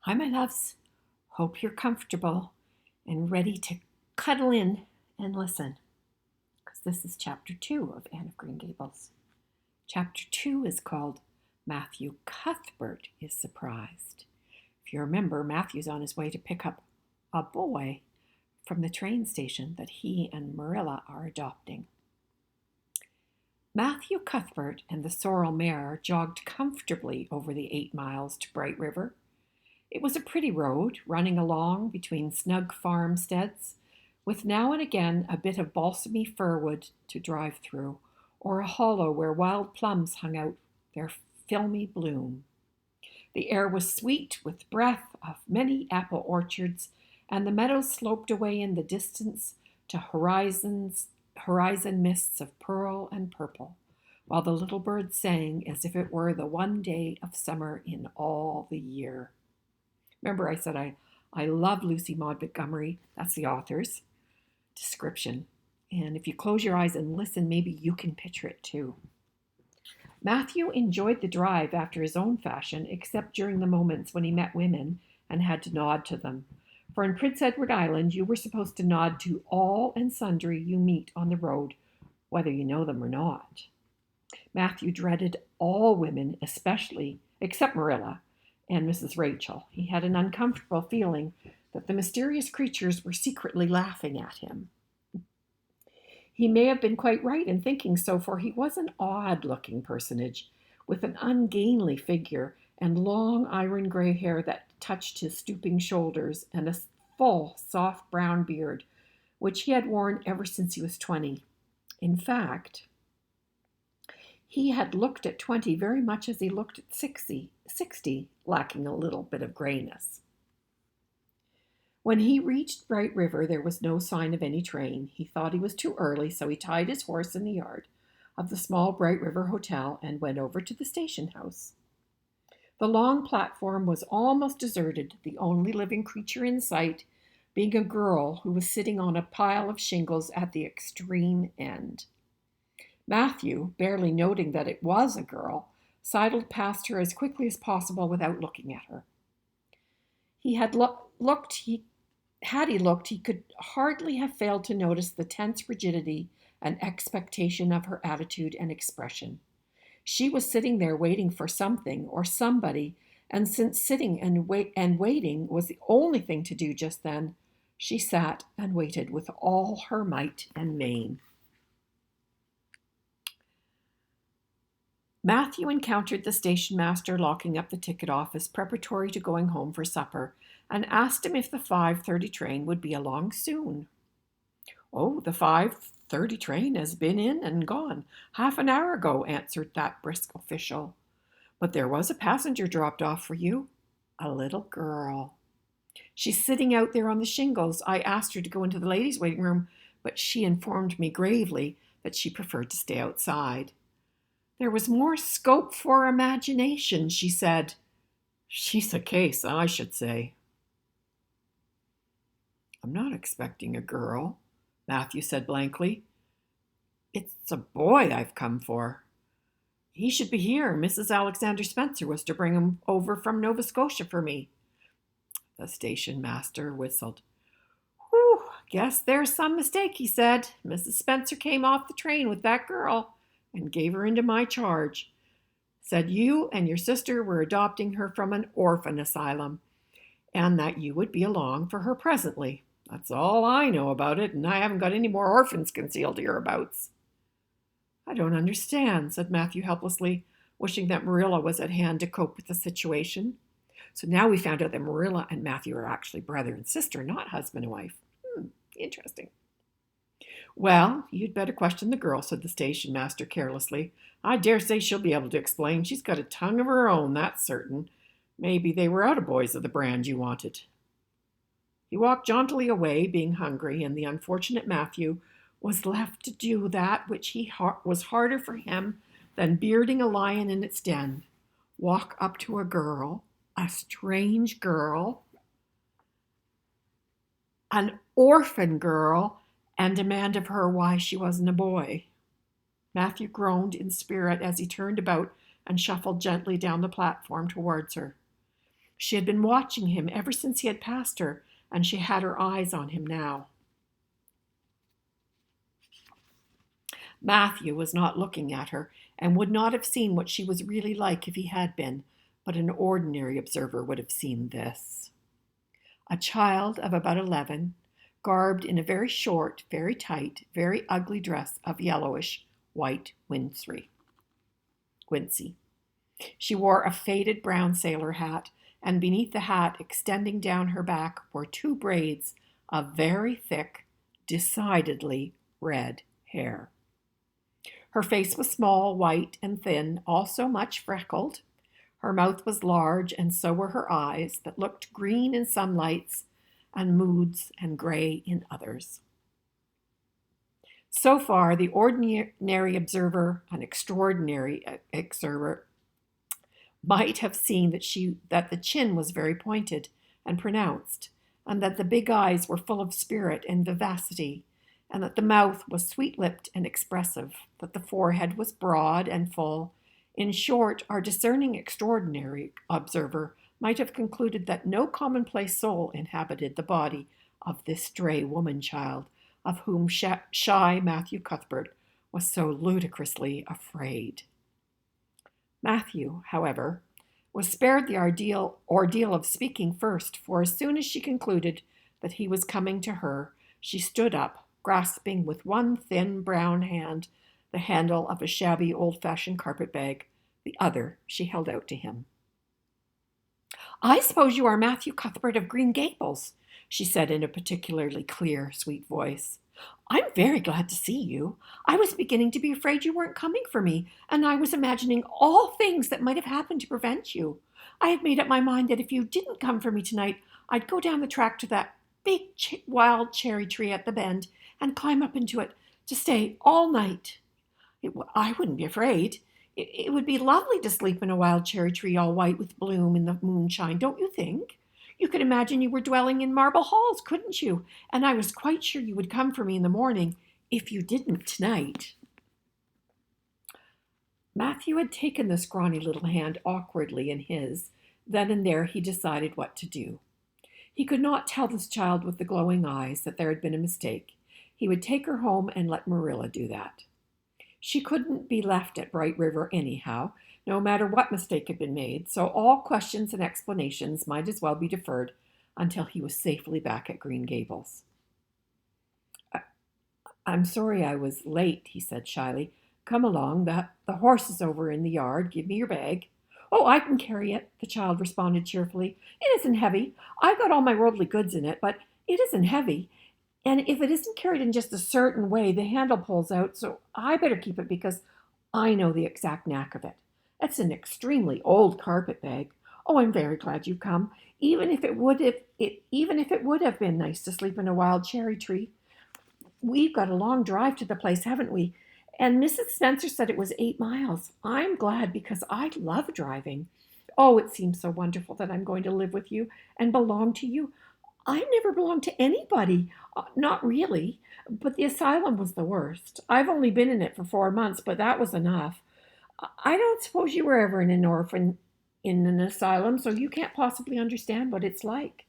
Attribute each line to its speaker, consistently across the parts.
Speaker 1: Hi, my loves. Hope you're comfortable and ready to cuddle in and listen, because this is chapter 2 of Anne of Green Gables. Chapter 2 is called Matthew Cuthbert is Surprised. If you remember, Matthew's on his way to pick up a boy from the train station that he and Marilla are adopting. Matthew Cuthbert and the sorrel mare jogged comfortably over the 8 miles to Bright River. It was a pretty road, running along between snug farmsteads, with now and again a bit of balsamy firwood to drive through, or a hollow where wild plums hung out their filmy bloom. The air was sweet with breath of many apple orchards, and the meadows sloped away in the distance to horizon mists of pearl and purple, while the little birds sang as if it were the one day of summer in all the year. Remember, I said I love Lucy Maud Montgomery. That's the author's description. And if you close your eyes and listen, maybe you can picture it too. Matthew enjoyed the drive after his own fashion, except during the moments when he met women and had to nod to them. For in Prince Edward Island, you were supposed to nod to all and sundry you meet on the road, whether you know them or not. Matthew dreaded all women, especially, except Marilla and Mrs. Rachel. He had an uncomfortable feeling that the mysterious creatures were secretly laughing at him. He may have been quite right in thinking so, for he was an odd-looking personage, with an ungainly figure and long iron gray hair that touched his stooping shoulders, and a full, soft brown beard, which he had worn ever since he was 20. In fact, he had looked at 20 very much as he looked at 60, lacking a little bit of grayness. When he reached Bright River, there was no sign of any train. He thought he was too early, so he tied his horse in the yard of the small Bright River Hotel and went over to the station house. The long platform was almost deserted, the only living creature in sight being a girl who was sitting on a pile of shingles at the extreme end. Matthew, barely noting that it was a girl, sidled past her as quickly as possible without looking at her. Had he looked, he could hardly have failed to notice the tense rigidity and expectation of her attitude and expression. She was sitting there waiting for something or somebody, and since sitting and waiting was the only thing to do just then, she sat and waited with all her might and main. Matthew encountered the station master locking up the ticket office preparatory to going home for supper, and asked him if the 5:30 train would be along soon. "Oh, the 5:30 train has been in and gone half an hour ago," answered that brisk official. "But there was a passenger dropped off for you, a little girl. She's sitting out there on the shingles. I asked her to go into the ladies' waiting room, but she informed me gravely that she preferred to stay outside. There was more scope for imagination, she said. She's a case, I should say." "I'm not expecting a girl," Matthew said blankly. "It's a boy I've come for. He should be here. Mrs. Alexander Spencer was to bring him over from Nova Scotia for me." The station master whistled. "Whew, guess there's some mistake," he said. "Mrs. Spencer came off the train with that girl and gave her into my charge. Said you and your sister were adopting her from an orphan asylum, and that you would be along for her presently. That's all I know about it, and I haven't got any more orphans concealed hereabouts." "I don't understand," said Matthew helplessly, wishing that Marilla was at hand to cope with the situation. So now we found out that Marilla and Matthew are actually brother and sister, not husband and wife. Interesting. "Well, you'd better question the girl," said the station master carelessly. "I dare say she'll be able to explain. She's got a tongue of her own, that's certain. Maybe they were out of boys of the brand you wanted." He walked jauntily away, being hungry, and the unfortunate Matthew was left to do that which was harder for him than bearding a lion in its den. Walk up to a girl, a strange girl, an orphan girl, and demand of her why she wasn't a boy. Matthew groaned in spirit as he turned about and shuffled gently down the platform towards her. She had been watching him ever since he had passed her, and she had her eyes on him now. Matthew was not looking at her, and would not have seen what she was really like if he had been, but an ordinary observer would have seen this. A child of about 11, garbed in a very short, very tight, very ugly dress of yellowish white wincey. She wore a faded brown sailor hat, and beneath the hat, extending down her back, were two braids of very thick, decidedly red hair. Her face was small, white, and thin, also much freckled. Her mouth was large, and so were her eyes, that looked green in some lights and moods and gray in others. So far, the ordinary observer, an extraordinary observer, might have seen that the chin was very pointed and pronounced, and that the big eyes were full of spirit and vivacity, and that the mouth was sweet-lipped and expressive, that the forehead was broad and full. In short, our discerning extraordinary observer might have concluded that no commonplace soul inhabited the body of this stray woman-child, of whom shy Matthew Cuthbert was so ludicrously afraid. Matthew, however, was spared the ordeal of speaking first, for as soon as she concluded that he was coming to her, she stood up, grasping with one thin brown hand the handle of a shabby old-fashioned carpet-bag. The other she held out to him. "I suppose you are Matthew Cuthbert of Green Gables," she said in a particularly clear, sweet voice. "I'm very glad to see you. I was beginning to be afraid you weren't coming for me, and I was imagining all things that might have happened to prevent you. I had made up my mind that if you didn't come for me tonight, I'd go down the track to that big wild cherry tree at the bend and climb up into it to stay all night. I wouldn't be afraid. It would be lovely to sleep in a wild cherry tree all white with bloom in the moonshine, don't you think? You could imagine you were dwelling in marble halls, couldn't you? And I was quite sure you would come for me in the morning, if you didn't tonight." Matthew had taken the scrawny little hand awkwardly in his. Then and there he decided what to do. He could not tell this child with the glowing eyes that there had been a mistake. He would take her home and let Marilla do that. She couldn't be left at Bright River anyhow, no matter what mistake had been made, so all questions and explanations might as well be deferred until he was safely back at Green Gables. "I'm sorry I was late," he said shyly. "Come along, the horse is over in the yard. Give me your bag." "Oh, I can carry it," the child responded cheerfully. "It isn't heavy. I've got all my worldly goods in it, but it isn't heavy. And if it isn't carried in just a certain way, the handle pulls out, so I better keep it because I know the exact knack of it. It's an extremely old carpet bag. Oh, I'm very glad you've come, even if it would have been nice to sleep in a wild cherry tree. We've got a long drive to the place, haven't we? And Mrs. Spencer said it was 8 miles. I'm glad because I love driving. Oh, it seems so wonderful that I'm going to live with you and belong to you. I never belonged to anybody, not really, but the asylum was the worst. I've only been in it for 4 months, but that was enough. I don't suppose you were ever an orphan in an asylum, so you can't possibly understand what it's like.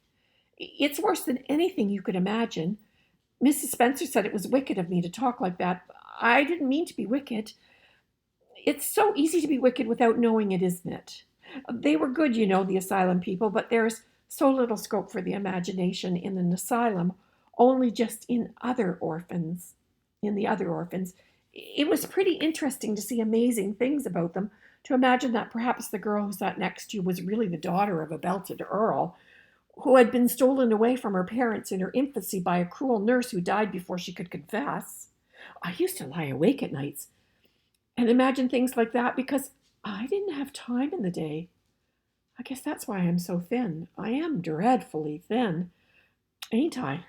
Speaker 1: It's worse than anything you could imagine. Mrs. Spencer said it was wicked of me to talk like that. I didn't mean to be wicked. It's so easy to be wicked without knowing it, isn't it? They were good, you know, the asylum people, but there's so little scope for the imagination in an asylum, only just in the other orphans. It was pretty interesting to see amazing things about them, to imagine that perhaps the girl who sat next to you was really the daughter of a belted earl, who had been stolen away from her parents in her infancy by a cruel nurse who died before she could confess. I used to lie awake at nights and imagine things like that because I didn't have time in the day. I guess that's why I'm so thin. I am dreadfully thin, ain't I?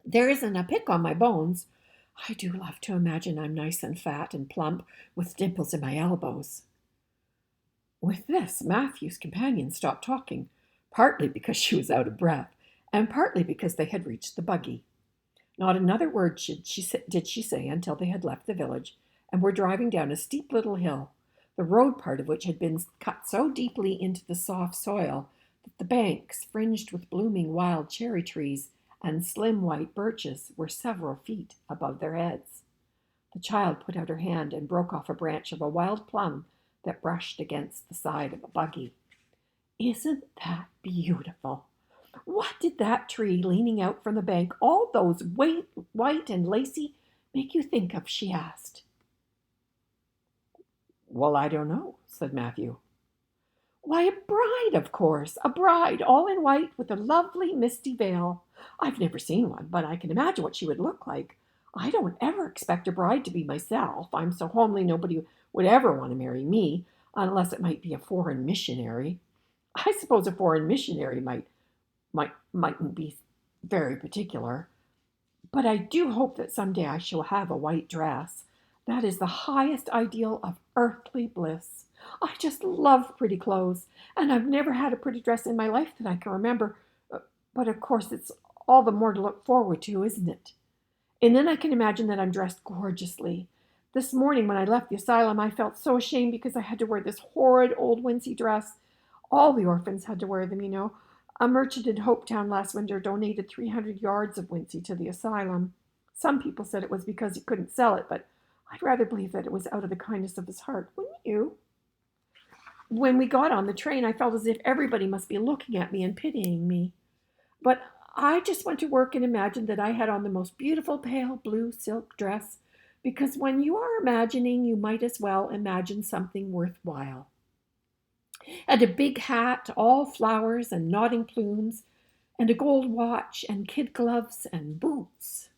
Speaker 1: There isn't a pick on my bones. I do love to imagine I'm nice and fat and plump with dimples in my elbows." With this, Matthew's companion stopped talking, partly because she was out of breath, and partly because they had reached the buggy. Not another word did she say until they had left the village and were driving down a steep little hill, the road part of which had been cut so deeply into the soft soil that the banks, fringed with blooming wild cherry trees and slim white birches, were several feet above their heads. The child put out her hand and broke off a branch of a wild plum that brushed against the side of a buggy. Isn't that beautiful? What did that tree leaning out from the bank, all those white and lacy, make you think of? She asked. Well, I don't know, said Matthew. Why, a bride, of course, a bride, all in white with a lovely misty veil. I've never seen one, but I can imagine what she would look like. I don't ever expect a bride to be myself. I'm so homely nobody would ever want to marry me, unless it might be a foreign missionary. I suppose a foreign missionary mightn't be very particular. But I do hope that someday I shall have a white dress. That is the highest ideal of earthly bliss. I just love pretty clothes, and I've never had a pretty dress in my life that I can remember. But of course, it's all the more to look forward to, isn't it? And then I can imagine that I'm dressed gorgeously. This morning when I left the asylum, I felt so ashamed because I had to wear this horrid old wincey dress. All the orphans had to wear them, you know. A merchant in Hopetown last winter donated 300 yards of wincey to the asylum. Some people said it was because he couldn't sell it, but I'd rather believe that it was out of the kindness of his heart, wouldn't you? When we got on the train, I felt as if everybody must be looking at me and pitying me. But I just went to work and imagined that I had on the most beautiful pale blue silk dress, because when you are imagining, you might as well imagine something worthwhile. And a big hat, all flowers and nodding plumes, and a gold watch and kid gloves and boots.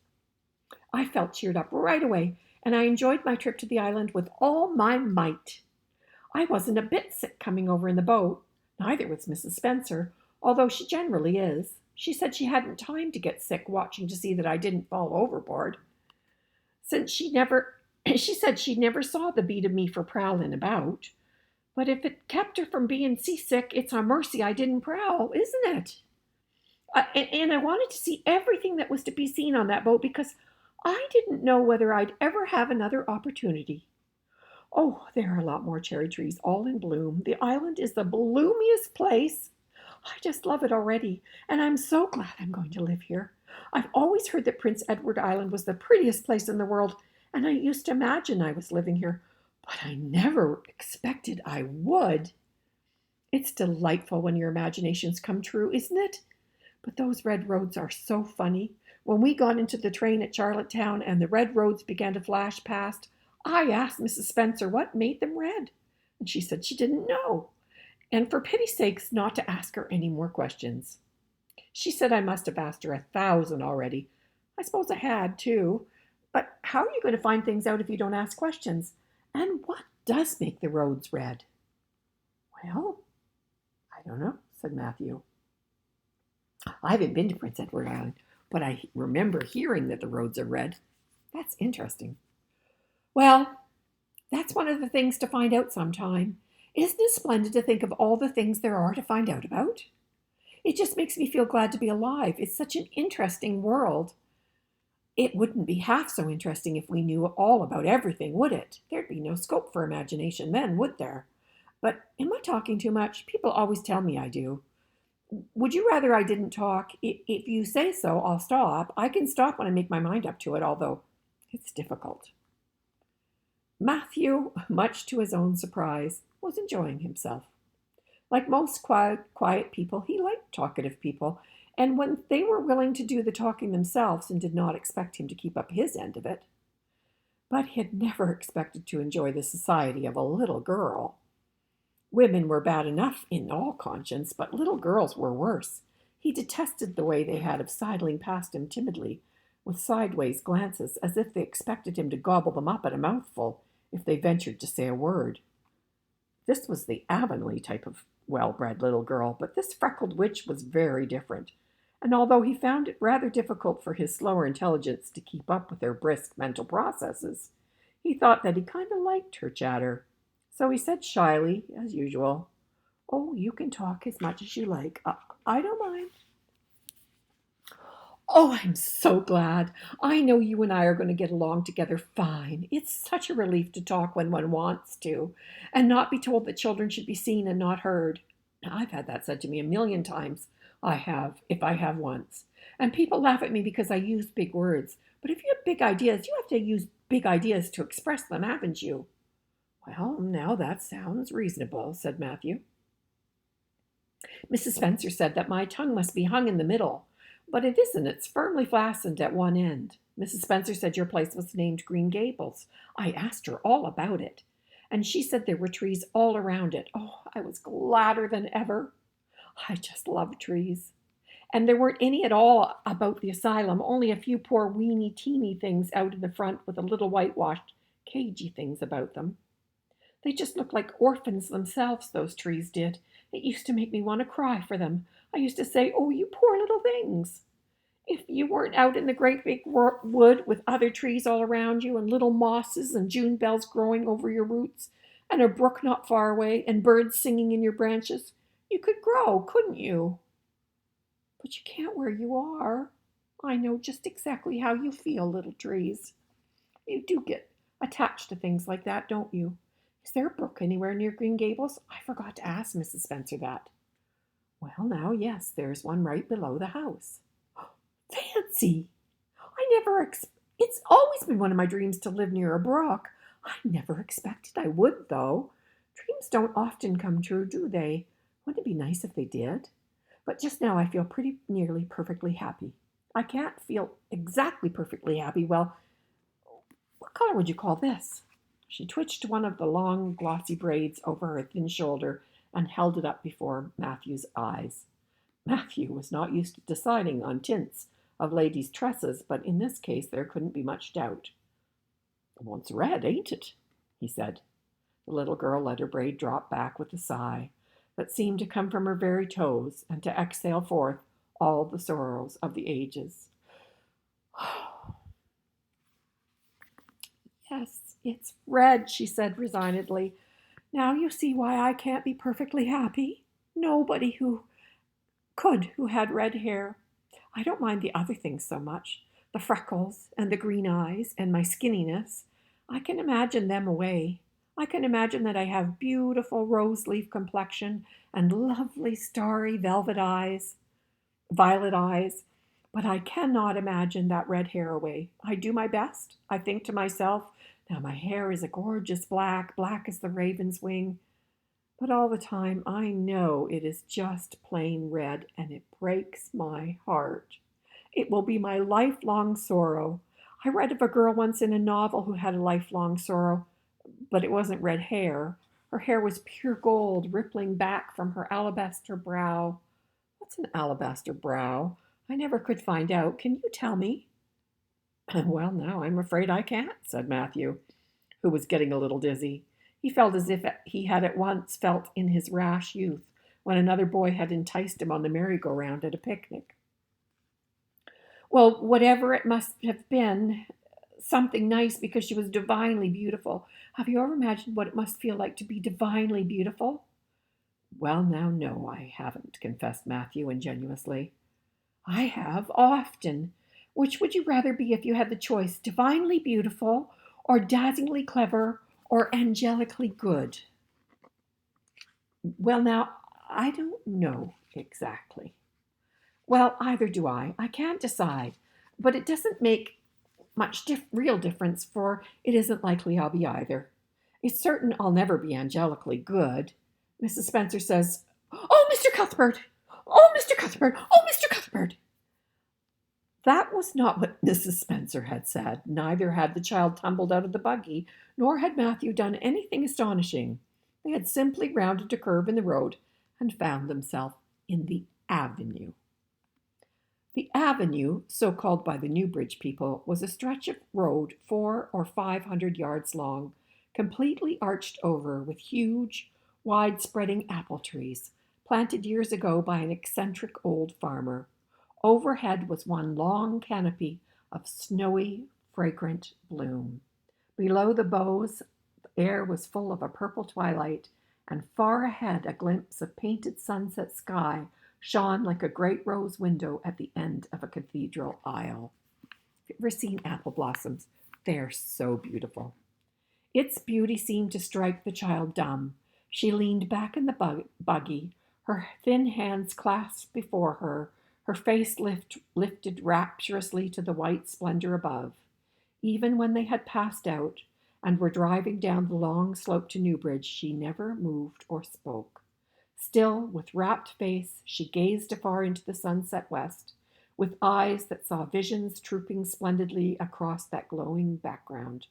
Speaker 1: I felt cheered up right away, and I enjoyed my trip to the island with all my might. I wasn't a bit sick coming over in the boat. Neither was Mrs. Spencer, although she generally is. She said she hadn't time to get sick watching to see that I didn't fall overboard, since she said she never saw the beat of me for prowling about. But if it kept her from being seasick, it's a mercy I didn't prowl, isn't it? And I wanted to see everything that was to be seen on that boat because I didn't know whether I'd ever have another opportunity. Oh, there are a lot more cherry trees, all in bloom. The island is the bloomiest place. I just love it already, and I'm so glad I'm going to live here. I've always heard that Prince Edward Island was the prettiest place in the world, and I used to imagine I was living here, but I never expected I would. It's delightful when your imaginations come true, isn't it? But those red roads are so funny. When we got into the train at Charlottetown and the red roads began to flash past, I asked Mrs. Spencer what made them red, and she said she didn't know, and for pity's sakes not to ask her any more questions. She said I must have asked her 1,000 already. I suppose I had, too. But how are you going to find things out if you don't ask questions? And what does make the roads red? Well, I don't know, said Matthew. I haven't been to Prince Edward Island, but I remember hearing that the roads are red. That's interesting. Well, that's one of the things to find out sometime. Isn't it splendid to think of all the things there are to find out about? It just makes me feel glad to be alive. It's such an interesting world. It wouldn't be half so interesting if we knew all about everything, would it? There'd be no scope for imagination then, would there? But am I talking too much? People always tell me I do. Would you rather I didn't talk? If you say so, I'll stop. I can stop when I make my mind up to it, although it's difficult. Matthew, much to his own surprise, was enjoying himself. Like most quiet people, he liked talkative people, and when they were willing to do the talking themselves and did not expect him to keep up his end of it. But he had never expected to enjoy the society of a little girl. Women were bad enough in all conscience, but little girls were worse. He detested the way they had of sidling past him timidly, with sideways glances, as if they expected him to gobble them up at a mouthful if they ventured to say a word. This was the Avonlea type of well-bred little girl, but this freckled witch was very different, and although he found it rather difficult for his slower intelligence to keep up with her brisk mental processes, he thought that he kind of liked her chatter. So he said shyly, as usual, "Oh, you can talk as much as you like. I don't mind." Oh, I'm so glad. I know you and I are going to get along together fine. It's such a relief to talk when one wants to, and not be told that children should be seen and not heard. I've had that said to me a million times. I have, if I have once. And people laugh at me because I use big words. But if you have big ideas, you have to use big ideas to express them, haven't you? Well, now that sounds reasonable, said Matthew. Mrs. Spencer said that my tongue must be hung in the middle, but it isn't. It's firmly fastened at one end. Mrs. Spencer said your place was named Green Gables. I asked her all about it, and she said there were trees all around it. Oh, I was gladder than ever. I just love trees. And there weren't any at all about the asylum, only a few poor weeny teeny things out in the front with a little whitewashed cagey things about them. They just looked like orphans themselves, those trees did. It used to make me want to cry for them. I used to say, oh, you poor little things. If you weren't out in the great big wood with other trees all around you and little mosses and June bells growing over your roots and a brook not far away and birds singing in your branches, you could grow, couldn't you? But you can't where you are. I know just exactly how you feel, little trees. You do get attached to things like that, don't you? Is there a brook anywhere near Green Gables? I forgot to ask Mrs. Spencer that. Well, now, yes, there's one right below the house. Fancy! It's always been one of my dreams to live near a brook. I never expected I would, though. Dreams don't often come true, do they? Wouldn't it be nice if they did? But just now I feel pretty nearly perfectly happy. I can't feel exactly perfectly happy. Well, what color would you call this? She twitched one of the long, glossy braids over her thin shoulder and held it up before Matthew's eyes. Matthew was not used to deciding on tints of ladies' tresses, but in this case there couldn't be much doubt. Well, it's red, ain't it? He said. The little girl let her braid drop back with a sigh that seemed to come from her very toes and to exhale forth all the sorrows of the ages. Yes, it's red, she said resignedly. Now you see why I can't be perfectly happy. Nobody who had red hair. I don't mind the other things so much, the freckles and the green eyes and my skinniness. I can imagine them away. I can imagine that I have beautiful rose leaf complexion and lovely starry violet eyes, but I cannot imagine that red hair away. I do my best. I think to myself, now my hair is a gorgeous black, black as the raven's wing. But all the time I know it is just plain red, and it breaks my heart. It will be my lifelong sorrow. I read of a girl once in a novel who had a lifelong sorrow, but it wasn't red hair. Her hair was pure gold, rippling back from her alabaster brow. What's an alabaster brow? I never could find out. Can you tell me? Well, now I'm afraid I can't, said Matthew, who was getting a little dizzy. He felt as if he had at once felt in his rash youth when another boy had enticed him on the merry-go-round at a picnic. Well, whatever it must have been, something nice because she was divinely beautiful. Have you ever imagined what it must feel like to be divinely beautiful? Well, now, no, I haven't, confessed Matthew ingenuously. I have, often. Which would you rather be if you had the choice, divinely beautiful or dazzlingly clever or angelically good? Well, now, I don't know exactly. Well, either do I. I can't decide. But it doesn't make much real difference, for it isn't likely I'll be either. It's certain I'll never be angelically good. Mrs. Spencer says, oh, Mr. Cuthbert! Oh, Mr. Cuthbert! Oh, Mr. Cuthbert! That was not what Mrs. Spencer had said. Neither had the child tumbled out of the buggy, nor had Matthew done anything astonishing. They had simply rounded a curve in the road and found themselves in the avenue. The avenue, so called by the Newbridge people, was a stretch of road 400 or 500 yards long, completely arched over with huge, wide-spreading apple trees, planted years ago by an eccentric old farmer. Overhead was one long canopy of snowy, fragrant bloom. Below the boughs, the air was full of a purple twilight, and far ahead a glimpse of painted sunset sky shone like a great rose window at the end of a cathedral aisle. Have you ever seen apple blossoms? They're so beautiful. Its beauty seemed to strike the child dumb. She leaned back in the buggy, her thin hands clasped before her, her face lifted rapturously to the white splendor above. Even when they had passed out and were driving down the long slope to Newbridge, she never moved or spoke. Still, with rapt face, she gazed afar into the sunset west, with eyes that saw visions trooping splendidly across that glowing background.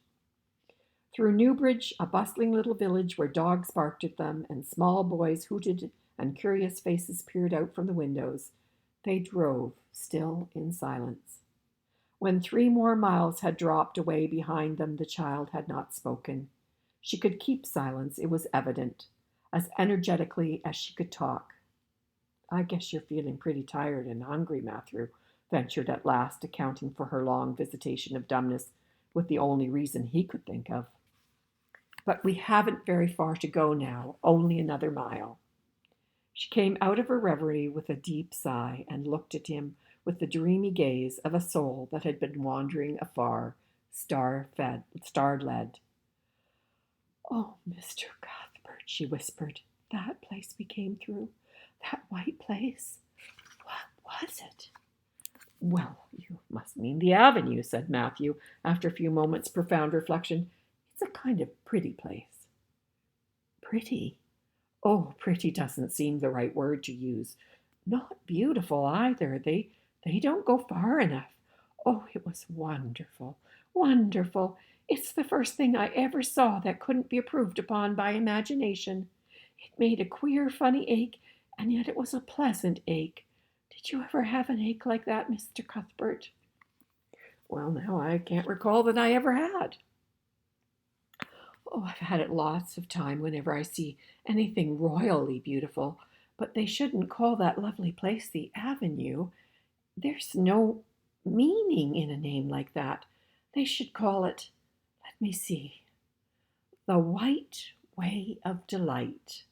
Speaker 1: Through Newbridge, a bustling little village where dogs barked at them and small boys hooted and curious faces peered out from the windows, they drove, still in silence. When 3 more miles had dropped away behind them, the child had not spoken. She could keep silence, it was evident, as energetically as she could talk. "I guess you're feeling pretty tired and hungry," Matthew ventured at last, accounting for her long visitation of dumbness with the only reason he could think of. "But we haven't very far to go now, only another mile." She came out of her reverie with a deep sigh and looked at him with the dreamy gaze of a soul that had been wandering afar, star-led. "Oh, Mr. Cuthbert," she whispered, "that place we came through, that white place, what was it?" "Well, you must mean the avenue," said Matthew, after a few moments' profound reflection. "It's a kind of pretty place." "Pretty? Oh, pretty doesn't seem the right word to use. Not beautiful either. They don't go far enough. Oh, it was wonderful, wonderful. It's the first thing I ever saw that couldn't be improved upon by imagination. It made a queer, funny ache, and yet it was a pleasant ache. Did you ever have an ache like that, Mr. Cuthbert?" "Well, now, I can't recall that I ever had." "Oh, I've had it lots of time whenever I see anything royally beautiful, but they shouldn't call that lovely place the Avenue. There's no meaning in a name like that. They should call it, let me see, the White Way of Delight.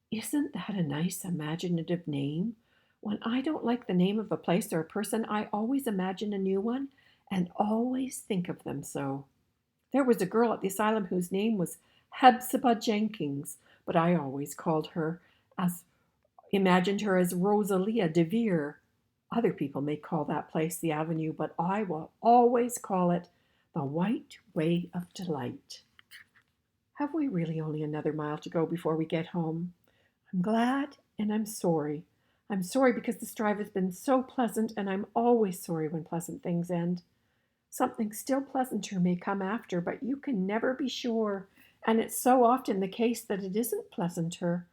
Speaker 1: Isn't that a nice imaginative name? When I don't like the name of a place or a person, I always imagine a new one and always think of them so. There was a girl at the asylum whose name was Hepzibah Jenkins, but I always imagined her as Rosalia de Vere. Other people may call that place the Avenue, but I will always call it the White Way of Delight." "Have we really only another mile to go before we get home?" "I'm glad and I'm sorry. I'm sorry because this drive has been so pleasant, and I'm always sorry when pleasant things end. Something still pleasanter may come after, but you can never be sure, and it's so often the case that it isn't pleasanter.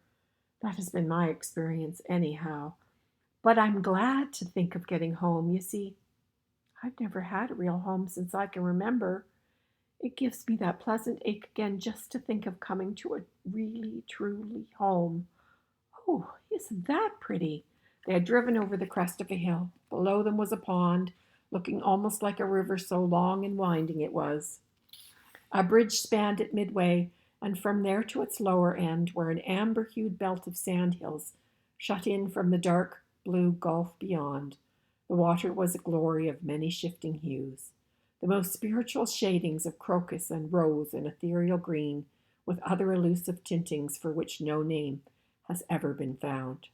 Speaker 1: That has been my experience anyhow. But I'm glad to think of getting home. You see, I've never had a real home since I can remember. It gives me that pleasant ache again just to think of coming to a really, truly home. Oh, isn't that pretty?" They had driven over the crest of a hill. Below them was a pond, looking almost like a river, so long and winding it was. A bridge spanned it midway, and from there to its lower end, where an amber-hued belt of sandhills shut in from the dark blue gulf beyond. The water was a glory of many shifting hues, the most spiritual shadings of crocus and rose and ethereal green, with other elusive tintings for which no name has ever been found.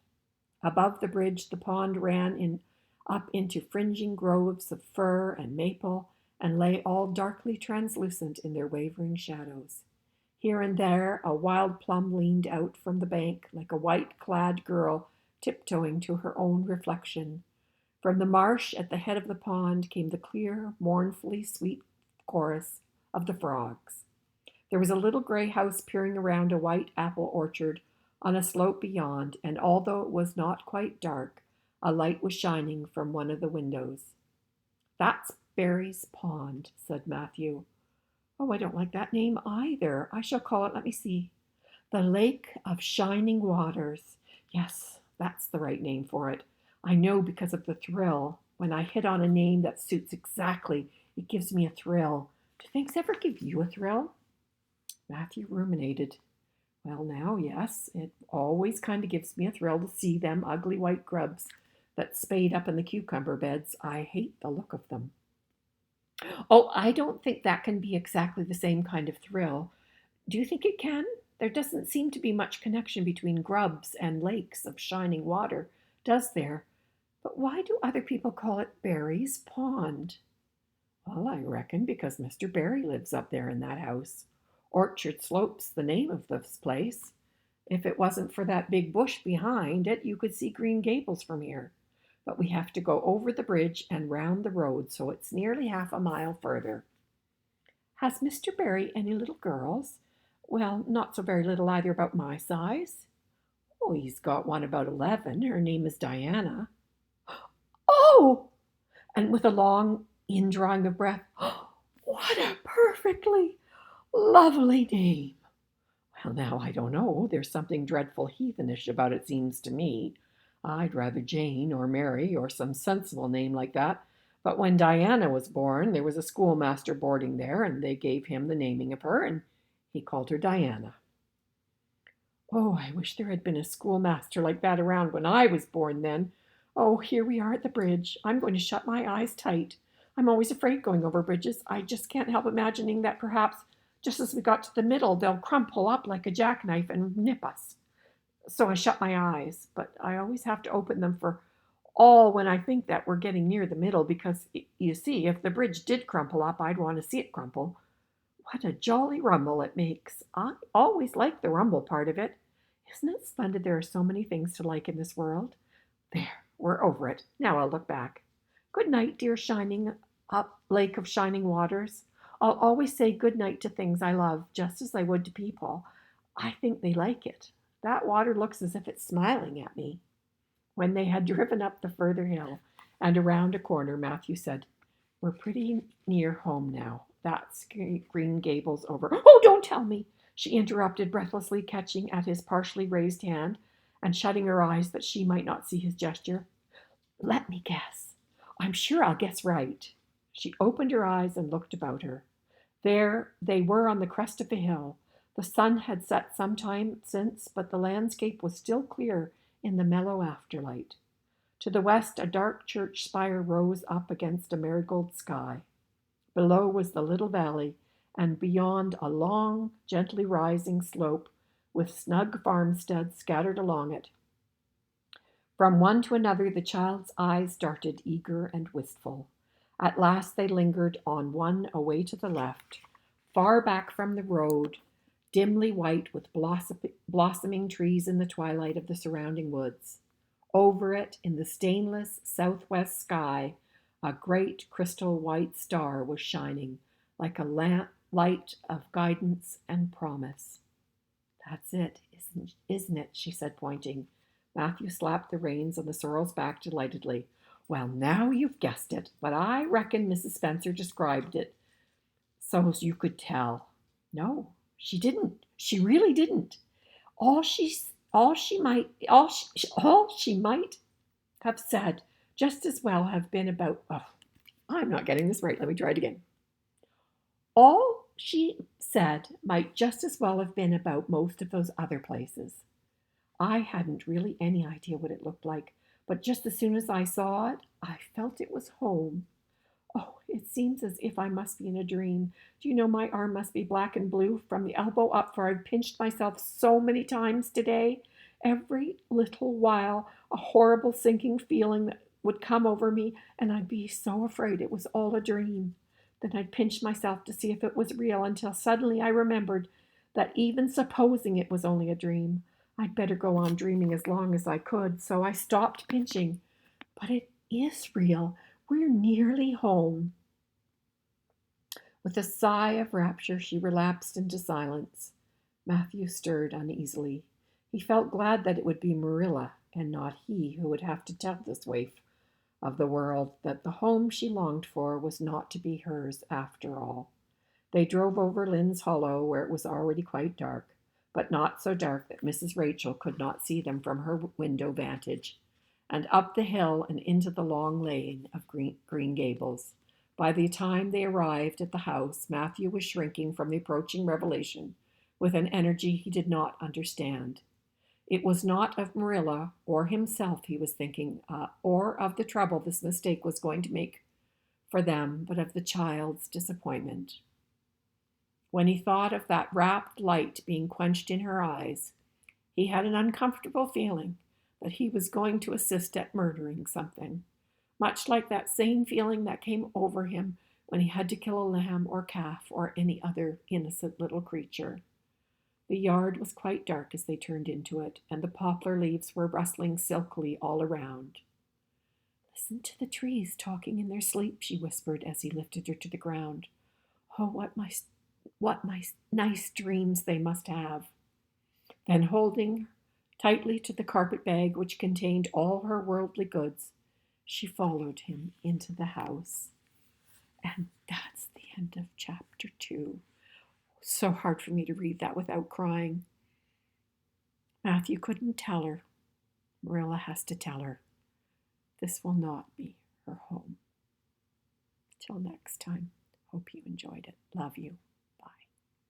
Speaker 1: Above the bridge, the pond ran up into fringing groves of fir and maple, and lay all darkly translucent in their wavering shadows. Here and there a wild plum leaned out from the bank like a white-clad girl tiptoeing to her own reflection. From the marsh at the head of the pond came the clear, mournfully sweet chorus of the frogs. There was a little gray house peering around a white apple orchard on a slope beyond, and although it was not quite dark, a light was shining from one of the windows. "That's Barry's Pond," said Matthew. "Oh, I don't like that name either. I shall call it, let me see, the Lake of Shining Waters. Yes, that's the right name for it. I know because of the thrill. When I hit on a name that suits exactly, it gives me a thrill. Do things ever give you a thrill?" Matthew ruminated. Well, now, yes, it always kind of gives me a thrill to see them ugly white grubs that spade up in the cucumber beds. I hate the look of them. Oh, I don't think that can be exactly the same kind of thrill. Do you think it can? There doesn't seem to be much connection between grubs and lakes of shining water, does there? But why do other people call it Barry's Pond? Well, I reckon because Mr. Barry lives up there in that house. Orchard Slope's the name of this place. If it wasn't for that big bush behind it, you could see Green Gables from here. But we have to go over the bridge and round the road, so it's nearly half a mile further. Has Mr. Barry any little girls? Well, not so very little either, about my size. Oh, he's got one about 11. Her name is Diana. Oh! And with a long indrawing of breath, oh, what a perfectly lovely name. Well, now, I don't know. There's something dreadful heathenish about it, seems to me. I'd rather Jane or Mary or some sensible name like that. But when Diana was born, there was a schoolmaster boarding there, and they gave him the naming of her, and he called her Diana. Oh, I wish there had been a schoolmaster like that around when I was born then. Oh, here we are at the bridge. I'm going to shut my eyes tight. I'm always afraid going over bridges. I just can't help imagining that perhaps just as we got to the middle, they'll crumple up like a jackknife and nip us. So I shut my eyes, but I always have to open them for all when I think that we're getting near the middle because, you see, if the bridge did crumple up, I'd want to see it crumple. What a jolly rumble it makes. I always like the rumble part of it. Isn't it splendid there are so many things to like in this world? There, we're over it. Now I'll look back. Good night, dear shining up lake of shining waters. I'll always say good night to things I love, just as I would to people. I think they like it. That water looks as if it's smiling at me. When they had driven up the further hill and around a corner, Matthew said, We're pretty near home now. That's Green Gables over. Oh, don't tell me, she interrupted breathlessly, catching at his partially raised hand and shutting her eyes that she might not see his gesture. Let me guess. I'm sure I'll guess right. She opened her eyes and looked about her. There they were on the crest of the hill. The sun had set some time since, but the landscape was still clear in the mellow afterlight. To the west, a dark church spire rose up against a marigold sky. Below was the little valley, and beyond a long, gently rising slope with snug farmsteads scattered along it. From one to another the child's eyes darted, eager and wistful. At last they lingered on one away to the left, far back from the road, dimly white with blossoming trees in the twilight of the surrounding woods. Over it, in the stainless southwest sky, a great crystal white star was shining, like a light of guidance and promise. That's it, isn't it? She said, pointing. Matthew slapped the reins on the sorrel's back delightedly. Well, now you've guessed it, but I reckon Mrs. Spencer described it so's you could tell. No, she didn't. She really didn't. All she might have said just as well have been about. Oh, I'm not getting this right. Let me try it again. All she said might just as well have been about most of those other places. I hadn't really any idea what it looked like, but just as soon as I saw it, I felt it was home. Oh, it seems as if I must be in a dream. Do you know my arm must be black and blue from the elbow up, for I've pinched myself so many times today. Every little while, a horrible sinking feeling that would come over me, and I'd be so afraid it was all a dream. Then I'd pinch myself to see if it was real, until suddenly I remembered that even supposing it was only a dream, I'd better go on dreaming as long as I could, so I stopped pinching. But it is real. We're nearly home. With a sigh of rapture, she relapsed into silence. Matthew stirred uneasily. He felt glad that it would be Marilla and not he who would have to tell this waif of the world that the home she longed for was not to be hers after all. They drove over Lynn's Hollow, where it was already quite dark, but not so dark that Mrs. Rachel could not see them from her window vantage, and up the hill and into the long lane of Green Gables. By the time they arrived at the house, Matthew was shrinking from the approaching revelation. with an energy he did not understand. It was not of Marilla or himself he was thinking, or of the trouble this mistake was going to make for them, but of the child's disappointment. When he thought of that rapt light being quenched in her eyes, he had an uncomfortable feeling that he was going to assist at murdering something, much like that same feeling that came over him when he had to kill a lamb or calf or any other innocent little creature. The yard was quite dark as they turned into it, and the poplar leaves were rustling silkily all around. "Listen to the trees talking in their sleep," she whispered as he lifted her to the ground. "Oh, what nice dreams they must have." Then, holding tightly to the carpet bag which contained all her worldly goods, she followed him into the house. And that's the end of chapter 2. So hard for me to read that without crying. Matthew couldn't tell her. Marilla has to tell her. This will not be her home. Till next time, hope you enjoyed it. Love you.